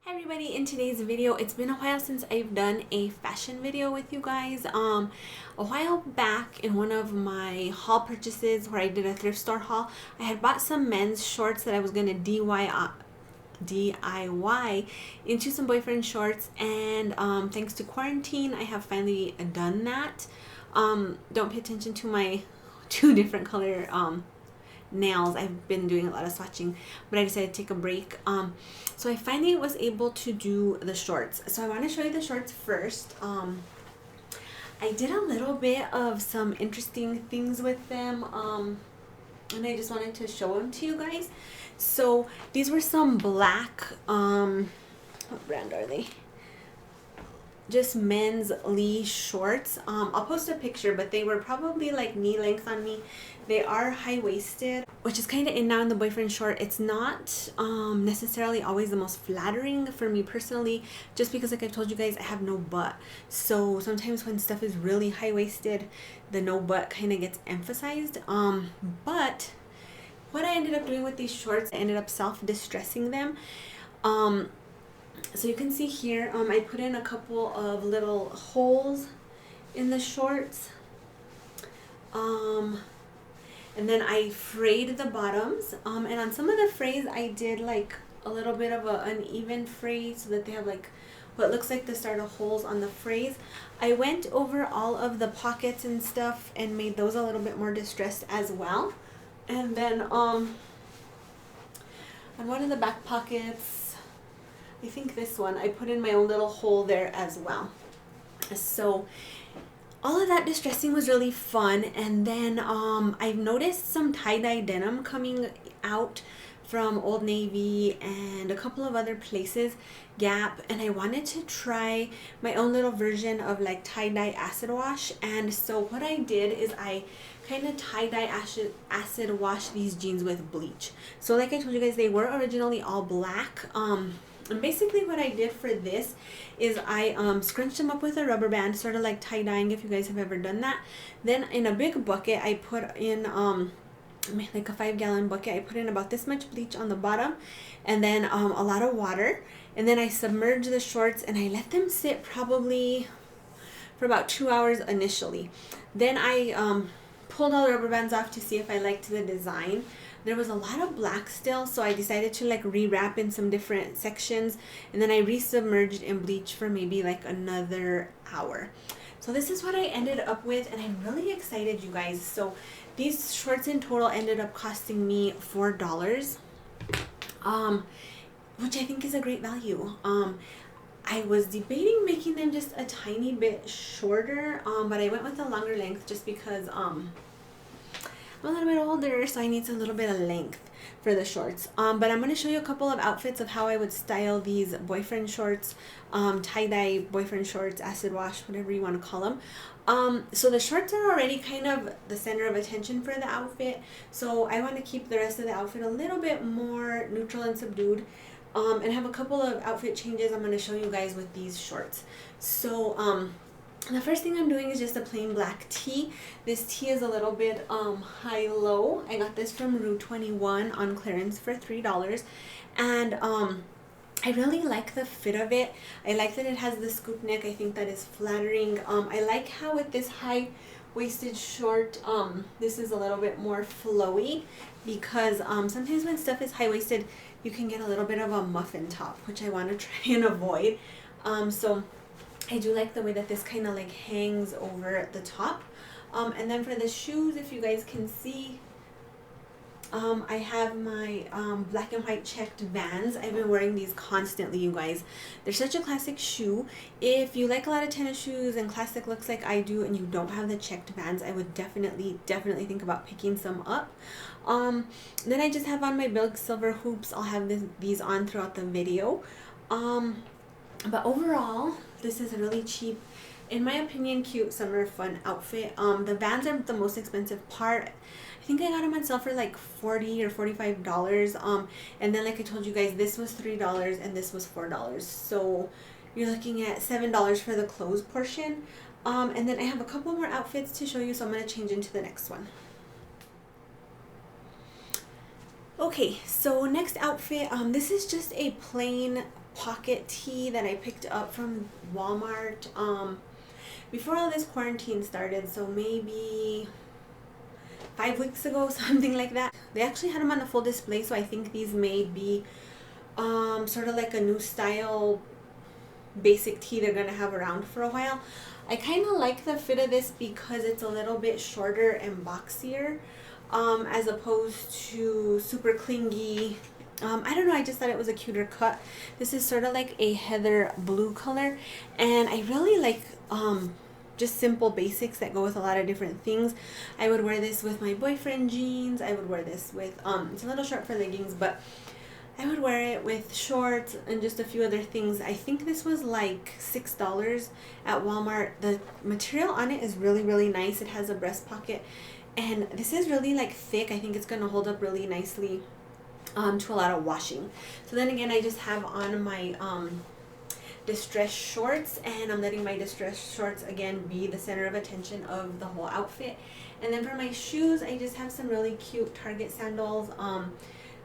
Hi everybody, in today's video, it's been a while since I've done a fashion video with you guys. A while back in one of my haul purchases where I did a thrift store haul, I had bought some men's shorts that I was going to DIY into some boyfriend shorts, and thanks to quarantine, I have finally done that. Don't pay attention to my two different color nails. I've been doing a lot of swatching, but I decided to take a break. So I finally was able to do the shorts. So I want to show you the shorts first. I did a little bit of some interesting things with them, and I just wanted to show them to you guys. So these were some black, what brand are they? Just men's Lee shorts. I'll post a picture, but they were probably like knee length on me. They are high-waisted, which is kind of in now in the boyfriend short. It's not necessarily always the most flattering for me personally, just because like I've told you guys, I have no butt. So sometimes when stuff is really high-waisted, the no butt kind of gets emphasized. But what I ended up doing with these shorts, I ended up self-distressing them. So you can see here, I put in a couple of little holes in the shorts. And then I frayed the bottoms. And on some of the frays, I did like a little bit of an uneven fray so that they have like what looks like the start of holes on the frays. I went over all of the pockets and stuff and made those a little bit more distressed as well. And then on one of the back pockets, I think this one, I put in my own little hole there as well. So all of that distressing was really fun. And then I've noticed some tie-dye denim coming out from Old Navy and a couple of other places, Gap, and I wanted to try my own little version of like tie-dye acid wash. And so what I did is I kind of tie-dye acid wash these jeans with bleach. So like I told you guys, they were originally all black. And basically what I did for this is I scrunched them up with a rubber band, sort of like tie-dyeing, if you guys have ever done that. Then in a big bucket, I put in like a 5-gallon bucket. I put in about this much bleach on the bottom, and then a lot of water. And then I submerged the shorts and I let them sit probably for about 2 hours initially. Then I pulled all the rubber bands off to see if I liked the design. There was a lot of black still, so I decided to like rewrap in some different sections, and then I resubmerged in bleach for maybe like another hour. So this is what I ended up with, and I'm really excited, you guys. So these shorts in total ended up costing me $4, which I think is a great value. I was debating making them just a tiny bit shorter, but I went with a longer length just because I'm a little bit older, so I need a little bit of length for the shorts. But I'm going to show you a couple of outfits of how I would style these boyfriend shorts, tie-dye boyfriend shorts, acid wash, whatever you want to call them. So the shorts are already kind of the center of attention for the outfit, so I want to keep the rest of the outfit a little bit more neutral and subdued, and have a couple of outfit changes I'm going to show you guys with these shorts. So the first thing I'm doing is just a plain black tee. This tee is a little bit high-low. I got this from Rue 21 on clearance for $3. And I really like the fit of it. I like that it has the scoop neck. I think that is flattering. I like how with this high-waisted short, this is a little bit more flowy, because sometimes when stuff is high-waisted, you can get a little bit of a muffin top, which I want to try and avoid. So I do like the way that this kind of like hangs over the top. And then for the shoes, if you guys can see, I have my black and white checked Vans. I've been wearing these constantly, you guys. They're such a classic shoe. If you like a lot of tennis shoes and classic looks like I do, and you don't have the checked Vans, I would definitely think about picking some up. Then I just have on my big silver hoops. I'll have these on throughout the video. But overall, this is a really cheap, in my opinion, cute summer fun outfit. The Vans are the most expensive part. I think I got them on sale for like $40 or $45. And then like I told you guys, this was $3 and this was $4. So you're looking at $7 for the clothes portion. And then I have a couple more outfits to show you, so I'm going to change into the next one. Okay, so next outfit, this is just a plain pocket tee that I picked up from Walmart before all this quarantine started, so maybe 5 weeks ago, something like that. They actually had them on a full display, so I think these may be sort of like a new style basic tee they're gonna have around for a while. I kind of like the fit of this because it's a little bit shorter and boxier as opposed to super clingy. I don't know, I just thought it was a cuter cut. This is sort of like a heather blue color, and I really like just simple basics that go with a lot of different things. I would wear this with my boyfriend jeans. I would wear this with it's a little short for leggings, but I would wear it with shorts and just a few other things. I think this was like $6 at Walmart. The material on it is really, really nice. It has a breast pocket, and this is really like thick. I think it's going to hold up really nicely to a lot of washing. So then again, I just have on my distressed shorts, and I'm letting my distressed shorts again be the center of attention of the whole outfit. And then for my shoes, I just have some really cute Target sandals.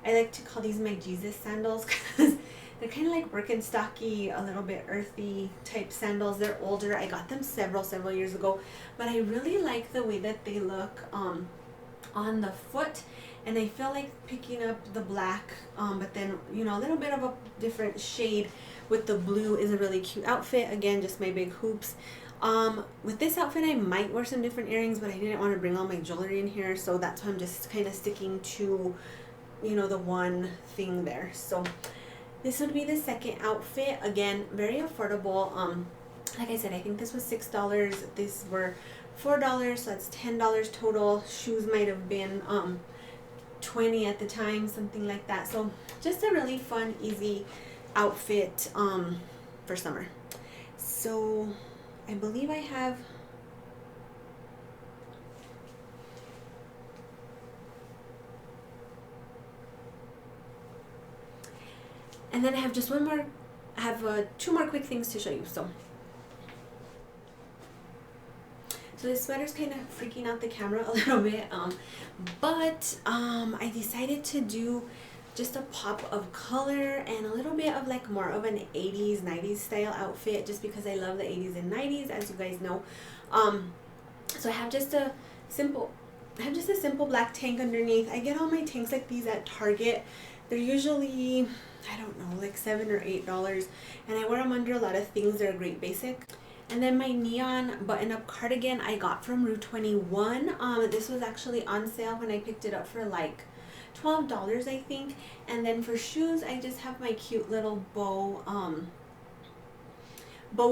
I like to call these my Jesus sandals because they're kind of like Birkenstocky, a little bit earthy type sandals. They're older. I got them several years ago, but I really like the way that they look on the foot. And I feel like picking up the black, but then, you know, a little bit of a different shade with the blue is a really cute outfit. Again, just my big hoops. With this outfit, I might wear some different earrings, but I didn't want to bring all my jewelry in here, so that's why I'm just kind of sticking to, you know, the one thing there. So this would be the second outfit. Again, very affordable. Like I said, I think this was $6. These were $4, so that's $10 total. Shoes might have been $20 at the time, something like that. So just a really fun, easy outfit for summer. So I believe I have and then I have just one more, I have two more quick things to show you. So this sweater's kind of freaking out the camera a little bit, but I decided to do just a pop of color and a little bit of like more of an 80s 90s style outfit, just because I love the 80s and 90s, as you guys know. So I have just a simple black tank underneath. I get all my tanks like these at Target. They're usually, I don't know, like $7 or $8, and I wear them under a lot of things. They're a great basic. And then my neon button-up cardigan I got from Rue 21. This was actually on sale when I picked it up for like $12, I think. And then for shoes, I just have my cute little bow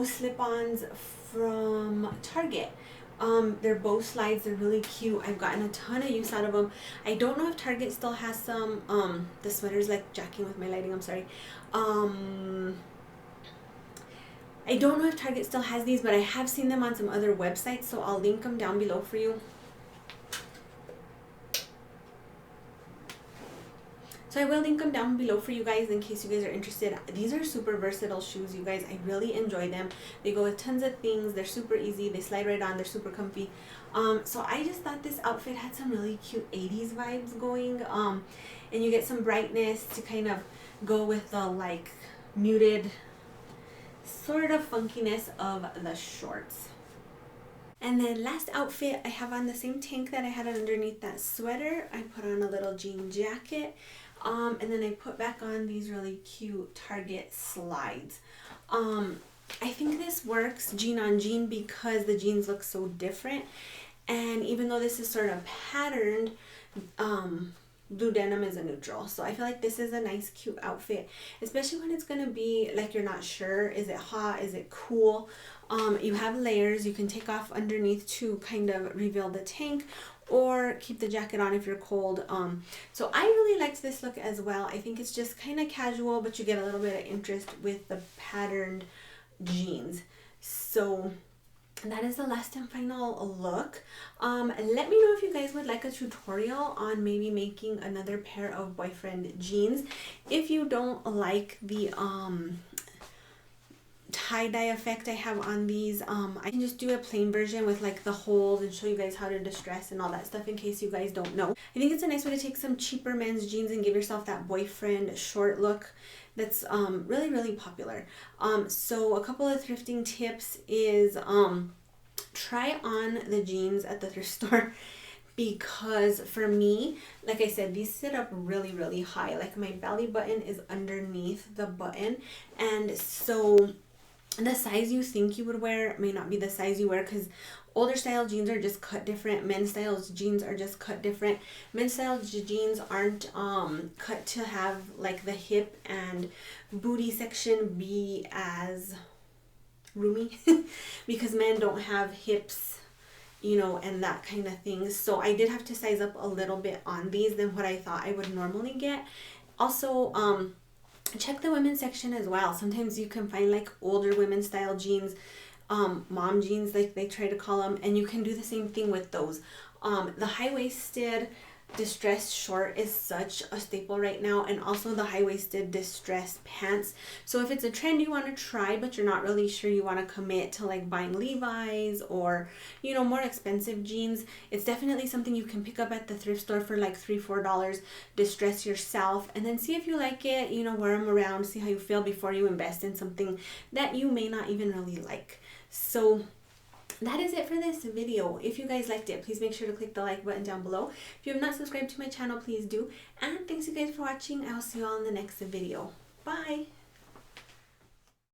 slip-ons from Target. They're bow slides. They're really cute. I've gotten a ton of use out of them. I don't know if Target still has some. The sweater's like jacking with my lighting. I'm sorry. I don't know if Target still has these, but I have seen them on some other websites, so I'll link them down below for you. So I will link them down below for you guys in case you guys are interested. These are super versatile shoes, you guys. I really enjoy them. They go with tons of things. They're super easy. They slide right on. They're super comfy. So I just thought this outfit had some really cute 80s vibes going. And you get some brightness to kind of go with the like muted sort of funkiness of the shorts. And then last outfit, I have on the same tank that I had underneath that sweater. I put on a little jean jacket. And then I put back on these really cute Target slides. I think this works jean on jean because the jeans look so different. And even though this is sort of patterned, blue denim is a neutral. So I feel like this is a nice, cute outfit, especially when it's going to be like you're not sure. Is it hot? Is it cool? You have layers. You can take off underneath to kind of reveal the tank, or keep the jacket on if you're cold. So I really liked this look as well. I think it's just kind of casual, but you get a little bit of interest with the patterned jeans. So that is the last and final look. Let me know if you guys would like a tutorial on maybe making another pair of boyfriend jeans. If you don't like the tie-dye effect I have on these. I can just do a plain version with like the holes and show you guys how to distress and all that stuff in case you guys don't know. I think it's a nice way to take some cheaper men's jeans and give yourself that boyfriend short look that's really popular. So a couple of thrifting tips is try on the jeans at the thrift store. Because for me, like I said, these sit up really high. Like my belly button is underneath the button, and so the size you think you would wear may not be the size you wear, because older style jeans are just cut different. Men's style jeans are just cut different. Men's style jeans aren't cut to have like the hip and booty section be as roomy because men don't have hips, you know, and that kind of thing. So I did have to size up a little bit on these than what I thought I would normally get. Also, check the women's section as well. Sometimes you can find like older women's style jeans, mom jeans like they try to call them, and you can do the same thing with those. The high-waisted distressed short is such a staple right now, and also the high-waisted distressed pants. So if it's a trend you want to try but you're not really sure you want to commit to like buying Levi's or, you know, more expensive jeans, it's definitely something you can pick up at the thrift store for like $3-4, distress yourself, and then see if you like it, you know, wear them around, see how you feel before you invest in something that you may not even really like. So that is it for this video. If you guys liked it, please make sure to click the like button down below. If you have not subscribed to my channel, please do. And thanks you guys for watching. I will see you all in the next video. Bye!